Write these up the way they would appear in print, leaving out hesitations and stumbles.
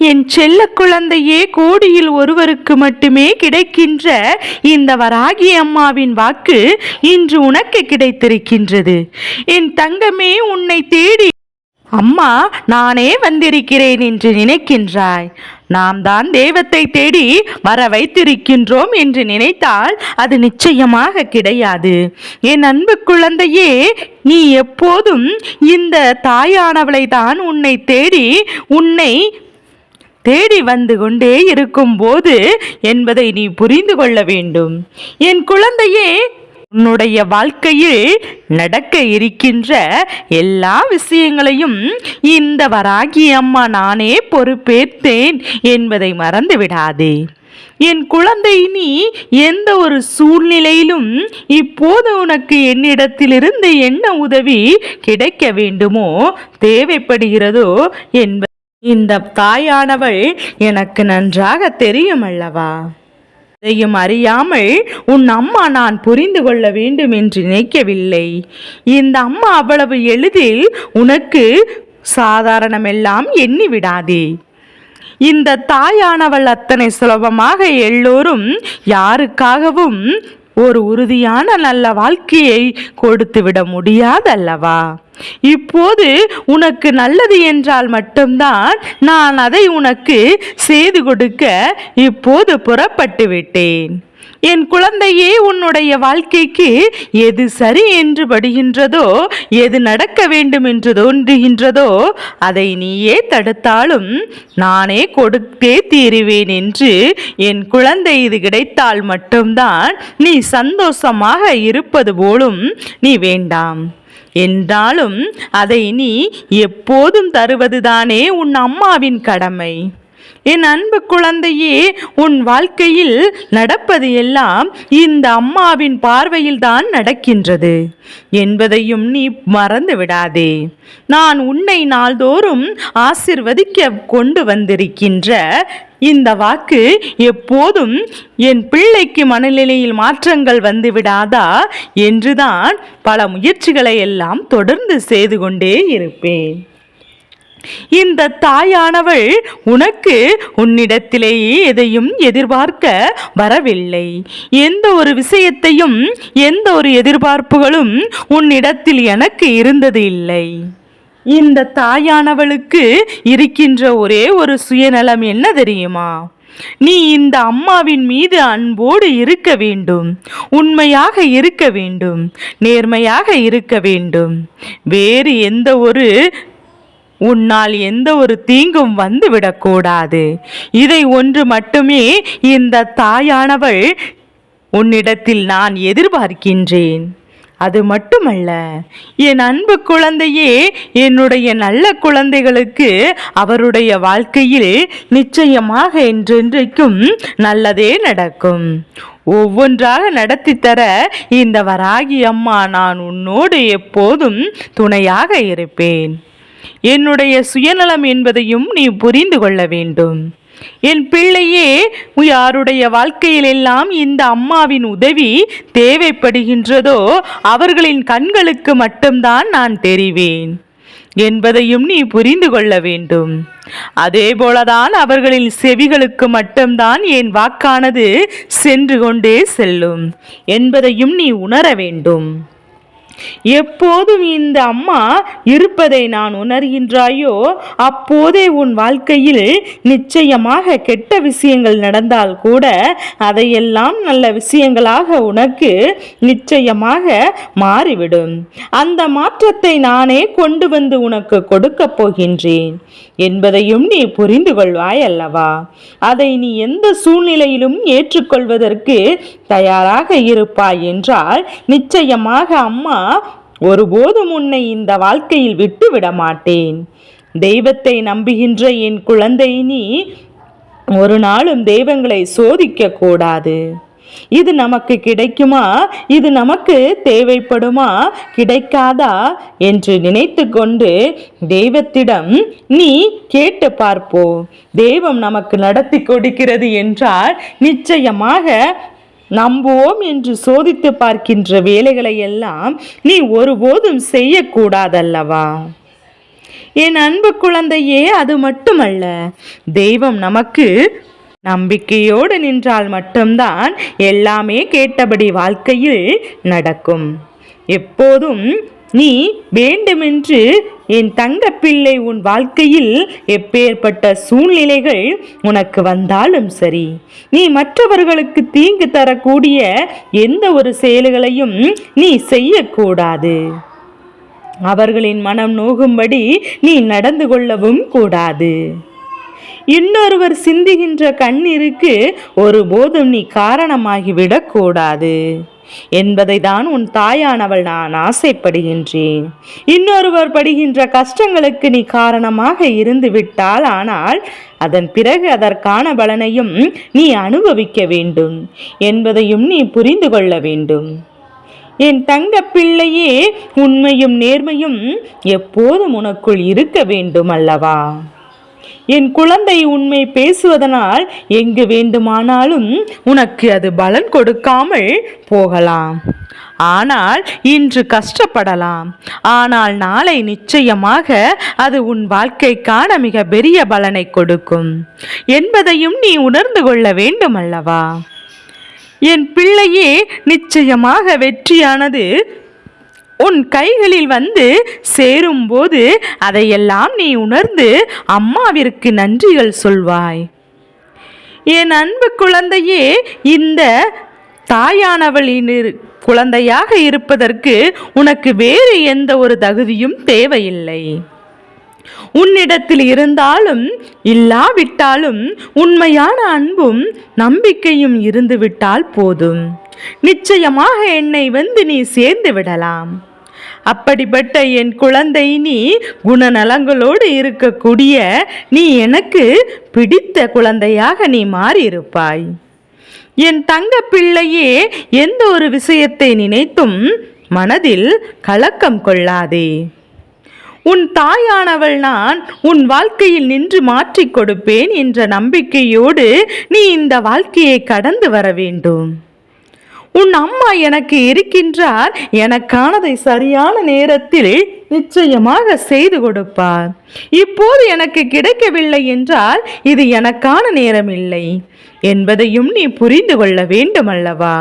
என் செல்ல குழந்தையே, கோடியில் ஒருவருக்கு மட்டுமே கிடைக்கின்ற இந்த வராகி அம்மாவின் வாக்கு இன்று உனக்கு கிடைத்திருக்கின்றது. என் தங்கமே, உன்னை தேடி அம்மா நானே வந்திருக்கிறேன் என்று நினைக்கின்றாய். நாம் தான் தெய்வத்தை தேடி வர வைத்திருக்கின்றோம் என்று நினைத்தால் அது நிச்சயமாக கிடையாது. என் அன்பு குழந்தையே, நீ எப்போதும் இந்த தாயானவளை தான் உன்னை தேடி வந்து கொண்டே இருக்கும் போது என்பதை நீ புரிந்து கொள்ள வேண்டும். என் குழந்தையே, உன்னுடைய வாழ்க்கையில் நடக்க இருக்கின்ற எல்லா விஷயங்களையும் இந்த வராகி அம்மா நானே பொறுப்பேற்றேன் என்பதை மறந்து விடாதே. என் குழந்தை, நீ எந்த ஒரு சூழ்நிலையிலும் இப்போது உனக்கு என்னிடத்திலிருந்து என்ன உதவி கிடைக்க வேண்டுமோ, தேவைப்படுகிறதோ என்பது இந்த தாயானவள் எனக்கு நன்றாக தெரியும் அல்லவா? இதையும் அறியாமல் உன் அம்மா நான் புரிந்து கொள்ள வேண்டும் என்று நினைக்கவில்லை. இந்த அம்மா அவ்வளவு எளிதில் உனக்கு சாதாரணமெல்லாம் எண்ணி விடாதே. இந்த தாயானவள் அத்தனை சுலபமாக எல்லோரும் யாருக்காகவும் ஒரு உறுதியான நல்ல வாழ்க்கையை கொடுத்து விட முடியாதல்லவா? இப்போது உனக்கு நல்லது என்றால் மட்டும்தான் நான் அதை உனக்கு செய்து கொடுக்க இப்போது புறப்பட்டு விட்டேன். என் குழந்தையே, உன்னுடைய வாழ்க்கைக்கு எது சரி என்று படுகின்றதோ, எது நடக்க வேண்டும் என்று தோன்றுகின்றதோ அதை நீயே தடுத்தாலும் நானே கொடுத்தே தீருவேன் என்று என் குழந்தை, இது கிடைத்தால் மட்டும்தான் நீ சந்தோஷமாக இருப்பது போலும் நீ வேண்டாம் என்றாலும் அதை நீ எப்போதும் தருவதுதானே உன் அம்மாவின் கடமை. என் அன்பு குழந்தையே, உன் வாழ்க்கையில் நடப்பது எல்லாம் இந்த அம்மாவின் பார்வையில் தான் நடக்கின்றது என்பதையும் நீ மறந்து விடாதே. நான் உன்னை நாள்தோறும் ஆசிர்வதிக்க கொண்டு வந்திருக்கின்ற இந்த வாக்கு எப்போதும் என் பிள்ளைக்கு மனநிலையில் மாற்றங்கள் வந்து விடாதா என்றுதான் பல முயற்சிகளை எல்லாம் தொடர்ந்து செய்து கொண்டே இருப்பேன். இந்த தாயானவள் உனக்கு உன்னிடத்திலேயே எதையும் எதிர்பார்க்க வரவில்லை. எந்த ஒரு விஷயத்தையும், எந்த ஒரு எதிர்பார்ப்புகளும் உன்னிடத்தில் எனக்கு இருந்தது இல்லை. இந்த தாயானவளுக்கு இருக்கின்ற ஒரே ஒரு சுயநலம் என்ன தெரியுமா? நீ இந்த அம்மாவின் மீது அன்போடு இருக்க வேண்டும், உண்மையாக இருக்க வேண்டும், நேர்மையாக இருக்க வேண்டும். வேறு உன்னால் எந்த ஒரு தீங்கும் வந்து விடக்கூடாது. இதை ஒன்று மட்டுமே இந்த தாயானவள் உன்னிடத்தில் நான் எதிர்பார்க்கின்றேன். அது மட்டுமல்ல, என் அன்பு குழந்தையே, என்னுடைய நல்ல குழந்தைகளுக்கு அவருடைய வாழ்க்கையில் நிச்சயமாக என்றென்றைக்கும் நல்லதே நடக்கும். ஒவ்வொன்றாக நடத்தி தர இந்த வராகி அம்மா நான் உன்னோடு எப்போதும் துணையாக இருப்பேன். என்னுடைய சுயநலம் என்பதையும் நீ புரிந்து கொள்ள வேண்டும். என் பிள்ளையே, யாருடைய வாழ்க்கையில் எல்லாம் இந்த அம்மாவின் உதவி தேவைப்படுகின்றதோ அவர்களின் கண்களுக்கு மட்டும்தான் நான் தெரிவேன் என்பதையும் நீ புரிந்து கொள்ள வேண்டும். அதே போலதான் அவர்களின் செவிகளுக்கு மட்டும்தான் என் வாக்கானது சென்று கொண்டே செல்லும் என்பதையும் நீ உணர வேண்டும். எப்போதும் இந்த அம்மா இருப்பதை நான் உணர்கின்றாயோ, அப்போதே உன் வாழ்க்கையில் நிச்சயமாக கெட்ட விஷயங்கள் நடந்தால் கூட அதையெல்லாம் நல்ல விஷயங்களாக உனக்கு நிச்சயமாக மாறிவிடும். அந்த மாற்றத்தை நானே கொண்டு வந்து உனக்கு கொடுக்க போகின்றேன் என்பதையும் நீ புரிந்து கொள்வாய் அல்லவா? அதை நீ எந்த சூழ்நிலையிலும் ஏற்றுக்கொள்வதற்கு தயாராக இருப்பாய் என்றால் நிச்சயமாக அம்மா ஒருபோதும் உன்னை இந்த வாழ்க்கையில் விட்டு விட மாட்டேன். தெய்வத்தை நம்புகின்ற என் குழந்தை, நீ ஒரு நாளும் தெய்வங்களை சோதிக்க கூடாது. இது நமக்கு கிடைக்குமா, இது நமக்கு தேவைப்படுமா, கிடைக்காதா என்று நினைத்து கொண்டு தெய்வத்திடம் நீ கேட்டு பார்ப்போ. தெய்வம் நமக்கு நடத்தி கொடுக்கிறது என்றால் நிச்சயமாக நம்புவோம் என்று சோதித்து பார்க்கின்ற வேலைகளை எல்லாம் நீ ஒருபோதும் செய்யக்கூடாதல்லவா? என் அன்பு குழந்தையே, அது மட்டுமல்ல, தெய்வம் நமக்கு நம்பிக்கையோடு நின்றால் மட்டும்தான் எல்லாமே கேட்டபடி வாழ்க்கையில் நடக்கும். எப்போதும் நீ வேண்டுமென்று என் தங்கப்பிள்ளை உன் வாழ்க்கையில் எப்பேற்பட்ட சூழ்நிலைகள் உனக்கு வந்தாலும் சரி, நீ மற்றவர்களுக்கு தீங்கு தரக்கூடிய எந்த ஒரு செயல்களையும் நீ செய்யக்கூடாது. அவர்களின் மனம் நோகும்படி நீ நடந்து கொள்ளவும் கூடாது. இன்னொருவர் சிந்துகின்ற கண்ணீருக்கு ஒருபோதும் நீ காரணமாகிவிடக்கூடாது என்பதை தான் உன் தாயானவள் நான் ஆசைப்படுகின்றேன். இன்னொருவர் படுகின்ற கஷ்டங்களுக்கு நீ காரணமாக இருந்து விட்டால், ஆனால் அதன் பிறகு அதற்கான பலனையும் நீ அனுபவிக்க வேண்டும் என்பதையும் நீ புரிந்து கொள்ள வேண்டும். என் தங்க பிள்ளையே, உண்மையும் நேர்மையும் எப்போதும் உனக்குள் இருக்க வேண்டும் அல்லவா? என் குழந்தை, உண்மை பேசுவதனால் எங்கு வேண்டுமானாலும் உனக்கு அது பலன் கொடுக்காமல் போகலாம். ஆனால் இன்று கஷ்டப்படலாம், ஆனால் நாளை நிச்சயமாக அது உன் வாழ்க்கைக்கான மிக பெரிய பலனை கொடுக்கும் என்பதையும் நீ உணர்ந்து கொள்ள வேண்டும் அல்லவா? என் பிள்ளையே, நிச்சயமாக வெற்றியானது உன் கைகளில் வந்து சேரும்போது அதையெல்லாம் நீ உணர்ந்து அம்மாவிற்கு நன்றிகள் சொல்வாய். என் அன்பு குழந்தையே, இந்த தாயானவளின் குழந்தையாக இருப்பதற்கு உனக்கு வேறு எந்த ஒரு தகுதியும் தேவையில்லை. உன்னிடத்தில் இருந்தாலும் இல்லாவிட்டாலும் உண்மையான அன்பும் நம்பிக்கையும் இருந்துவிட்டால் போதும். நிச்சயமாக என்னை வந்து நீ சேர்ந்து விடலாம். அப்படிப்பட்ட என் குழந்தை, நீ குணநலங்களோடு இருக்கக்கூடிய நீ எனக்கு பிடித்த குழந்தையாக நீ மாறியிருப்பாய். என் தங்க பிள்ளையே, எந்த ஒரு விஷயத்தை நினைத்தும் மனதில் கலக்கம் கொள்ளாதே. உன் தாயானவள் நான் உன் வாழ்க்கையில் நின்று மாற்றிக் கொடுப்பேன் என்ற நம்பிக்கையோடு நீ இந்த வாழ்க்கையை கடந்து வர வேண்டும். உன் அம்மா எனக்கு இருக்கின்றார், எனக்கானதை சரியான நேரத்தில் நிச்சயமாக செய்து கொடுப்பார். இப்போது எனக்கு கிடைக்கவில்லை என்றால் இது எனக்கான நேரம் இல்லை என்பதையும் நீ புரிந்து கொள்ள வேண்டும் அல்லவா?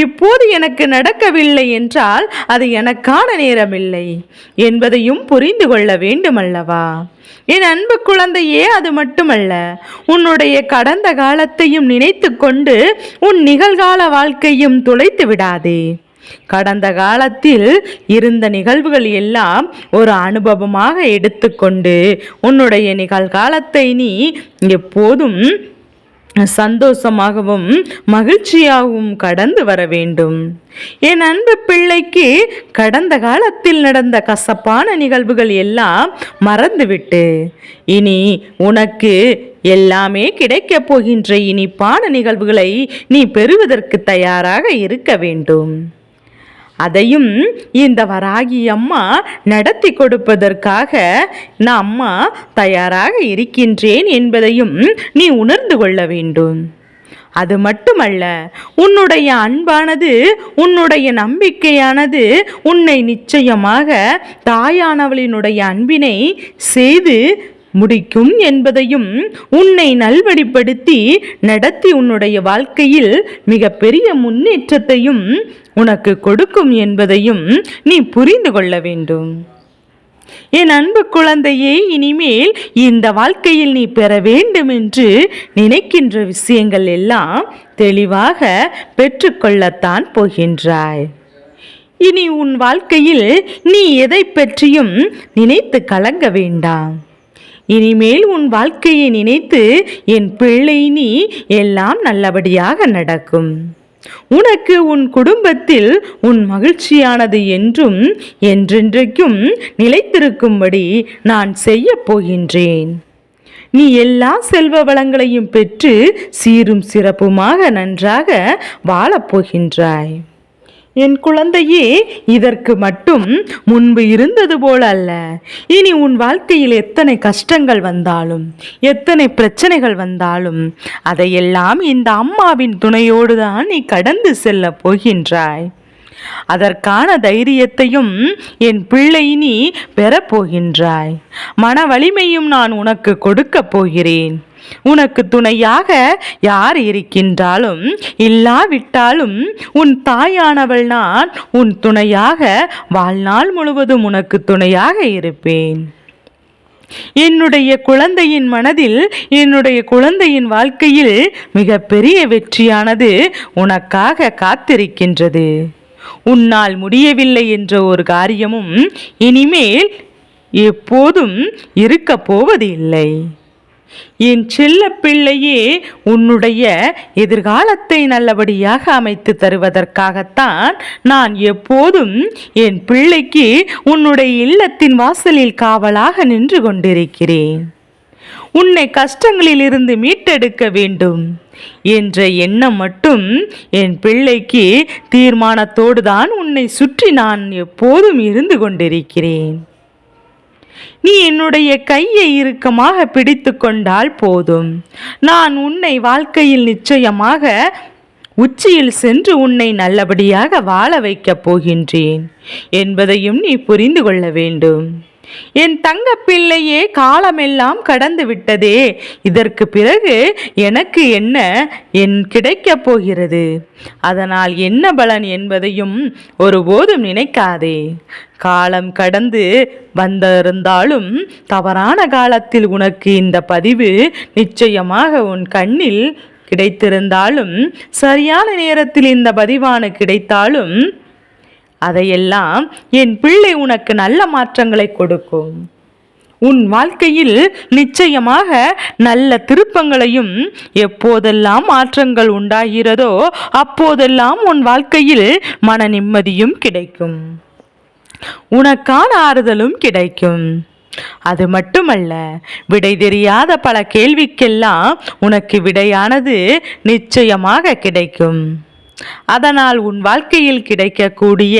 இப்போது எனக்கு நடக்கவில்லை என்றால் அது எனக்கான நேரமில்லை என்பதையும் புரிந்து கொள்ள வேண்டும் அல்லவா? என் அன்பு குழந்தையே, அது மட்டுமல்ல, உன்னுடைய கடந்த காலத்தையும் நினைத்து கொண்டு உன் நிகழ்கால வாழ்க்கையும் துளைத்து விடாதே. கடந்த காலத்தில் இருந்த நிகழ்வுகள் எல்லாம் ஒரு அனுபவமாக எடுத்துக்கொண்டு உன்னுடைய நிகழ்காலத்தை நீ எப்போதும் சந்தோஷமாகவும் மகிழ்ச்சியாகவும் கடந்து வர வேண்டும். என் அன்பு பிள்ளைக்கு கடந்த காலத்தில் நடந்த கசப்பான நிகழ்வுகள் எல்லாம் மறந்துவிட்டு இனி உனக்கு எல்லாமே கிடைக்கப் போகின்ற இனிப்பான நிகழ்வுகளை நீ பெறுவதற்கு தயாராக இருக்க வேண்டும். அதையும் இந்த வராகி அம்மா நடத்தி கொடுப்பதற்காக நான் அம்மா தயாராக இருக்கின்றேன் என்பதையும் நீ உணர்ந்து கொள்ள வேண்டும். அது மட்டுமல்ல, உன்னுடைய அன்பானது, உன்னுடைய நம்பிக்கையானது உன்னை நிச்சயமாக தாயானவளினுடைய அன்பினை செய்து முடிக்கும் என்பதையும், உன்னை நல்வழிப்படுத்தி நடத்தி உன்னுடைய வாழ்க்கையில் மிக பெரிய முன்னேற்றத்தையும் உனக்கு கொடுக்கும் என்பதையும் நீ புரிந்து கொள்ள வேண்டும். என் அன்பு குழந்தையே, இனிமேல் இந்த வாழ்க்கையில் நீ பெற வேண்டும் என்று நினைக்கின்ற விஷயங்கள் எல்லாம் தெளிவாக பெற்றுக்கொள்ளத்தான் போகின்றாய். இனி உன் வாழ்க்கையில் நீ எதை பற்றியும் நினைத்து கலங்க வேண்டாம். இனிமேல் உன் வாழ்க்கையை நினைத்து என் பிள்ளை, நீ எல்லாம் நல்லபடியாக நடக்கும். உனக்கு உன் குடும்பத்தில் உன் மகிழ்ச்சியானது என்றும் என்றென்றைக்கும் நிலைத்திருக்கும்படி நான் செய்ய போகின்றேன். நீ எல்லா செல்வ வளங்களையும் பெற்று சீரும் சிறப்புமாக நன்றாக வாழப்போகின்றாய். என் குழந்தையே, இதற்கு மட்டும் முன்பு இருந்தது போல அல்ல. இனி உன் வாழ்க்கையில் எத்தனை கஷ்டங்கள் வந்தாலும், எத்தனை பிரச்சனைகள் வந்தாலும் அதையெல்லாம் இந்த அம்மாவின் துணையோடு தான் நீ கடந்து செல்ல போகின்றாய். அதற்கான தைரியத்தையும் என் பிள்ளை நீ பெறப்போகின்றாய். மன வலிமையும் நான் உனக்கு கொடுக்கப் போகிறேன். உனக்கு துணையாக யார் இருக்கின்றாலும் இல்லாவிட்டாலும் உன் தாயானவள் நான் உன் துணையாக வாழ்நாள் முழுவதும் உனக்கு துணையாக இருப்பேன். என்னுடைய குழந்தையின் மனதில், என்னுடைய குழந்தையின் வாழ்க்கையில் மிகப்பெரிய வெற்றியானது உனக்காக காத்திருக்கின்றது. உன்னால் முடியவில்லை என்ற ஒரு காரியமும் இனிமேல் எப்போதும் இருக்கப் போவது இல்லை. என் செல்ல பிள்ளையே, உன்னுடைய எதிர்காலத்தை நல்லபடியாக அமைத்து தருவதற்காகத்தான் நான் எப்போதும் என் பிள்ளைக்கு உன்னுடைய இல்லத்தின் வாசலில் காவலாக நின்று கொண்டிருக்கிறேன். உன்னை கஷ்டங்களில் இருந்து மீட்டெடுக்க வேண்டும் என்ற எண்ணம் மட்டும் என் பிள்ளைக்கு தீர்மானத்தோடு தான் உன்னை சுற்றி நான் எப்போதும் இருந்து கொண்டிருக்கிறேன். நீ என்னுடைய கையை இறுக்கமாக பிடித்து கொண்டால் போதும். நான் உன்னை வாழ்க்கையில் நிச்சயமாக உச்சியில் சென்று உன்னை நல்லபடியாக வாழ வைக்கப் போகின்றேன் என்பதையும் நீ புரிந்து கொள்ள வேண்டும். என் தங்க பிள்ளையே, காலமெல்லாம் கடந்து விட்டதே. இதற்கு பிறகு எனக்கு என்ன கிடைக்கப் போகிறது, அதனால் என்ன பலன் என்பதையும் ஒருபோதும் நினைக்காதே. காலம் கடந்து வந்திருந்தாலும் தவறான காலத்தில் உனக்கு இந்த பதிவு நிச்சயமாக உன் கண்ணில் கிடைத்திருந்தாலும், சரியான நேரத்தில் இந்த பதிவான கிடைத்தாலும் அதையெல்லாம் என் பிள்ளை உனக்கு நல்ல மாற்றங்களை கொடுக்கும். உன் வாழ்க்கையில் நிச்சயமாக நல்ல திருப்பங்களையும், எப்போதெல்லாம் மாற்றங்கள் உண்டாகிறதோ அப்போதெல்லாம் உன் வாழ்க்கையில் மன நிம்மதியும் கிடைக்கும், உனக்கான ஆறுதலும் கிடைக்கும். அது மட்டுமல்ல, விடை தெரியாத பல கேள்விக்கெல்லாம் உனக்கு விடையானது நிச்சயமாக கிடைக்கும். அதனால் உன் வாழ்க்கையில் கிடைக்கக்கூடிய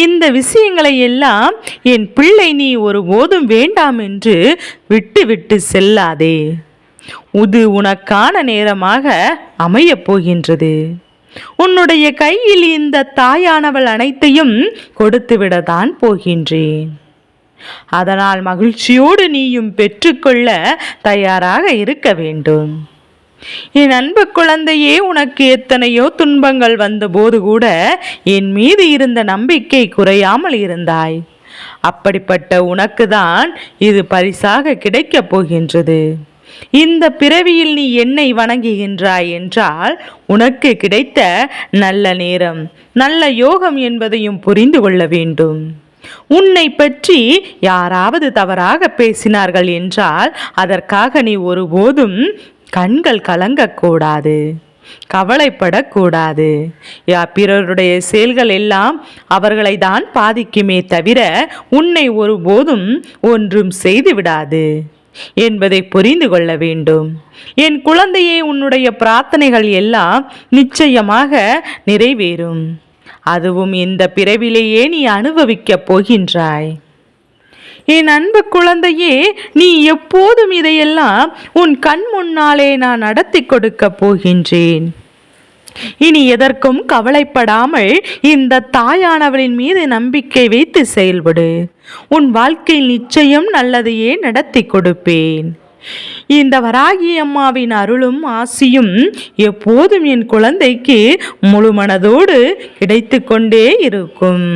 இந்த விஷயங்களை எல்லாம் என் பிள்ளை நீ ஒருபோதும் வேண்டாம் என்று விட்டு செல்லாதே. இது உனக்கான நேரமாக அமையப் போகின்றது. உன்னுடைய கையில் இந்த தாயானவள் அனைத்தையும் கொடுத்துவிடத்தான் போகின்றேன். அதனால் மகிழ்ச்சியோடு நீயும் பெற்றுக்கொள்ள தயாராக இருக்க வேண்டும். என் அன்பு குழந்தையே, உனக்கு எத்தனையோ துன்பங்கள் வந்தபோது கூட என் மீது இருந்த நம்பிக்கை குறையாமல் இருந்தாய். அப்படிப்பட்ட உனக்கு தான் இது பரிசாக கிடைக்கப் போகின்றது. இந்த பிறவியில் நீ என்னை வணங்குகின்றாய் என்றால் உனக்கு கிடைத்த நல்ல நேரம், நல்ல யோகம் என்பதையும் புரிந்து கொள்ள வேண்டும். உன்னை பற்றி யாராவது தவறாக பேசினார்கள் என்றால் அதற்காக நீ ஒருபோதும் கண்கள் கலங்கக்கூடாது, கவலைப்படக்கூடாது. பிறருடைய செயல்கள் எல்லாம் அவர்களை தான் பாதிக்குமே தவிர உன்னை ஒருபோதும் ஒன்றும் செய்து விடாது என்பதை புரிந்து கொள்ள வேண்டும். என் குழந்தையே, உன்னுடைய பிரார்த்தனைகள் எல்லாம் நிச்சயமாக நிறைவேறும். அதுவும் இந்த பிறவிலேயே நீ அனுபவிக்கப் போகின்றாய். என் அன்பு குழந்தையே, நீ எப்போதும் இதையெல்லாம் உன் கண் முன்னாலே நான் நடத்தி கொடுக்க போகின்றேன். இனி எதற்கும் கவலைப்படாமல் இந்த தாயானவளின் மீது நம்பிக்கை வைத்து செயல்படு. உன் வாழ்க்கையில் நிச்சயம் நல்லதையே நடத்தி கொடுப்பேன். இந்த வராகி அம்மாவின் அருளும் ஆசியும் எப்போதும் என் குழந்தைக்கு முழு மனதோடு கிடைத்து கொண்டே இருக்கும்.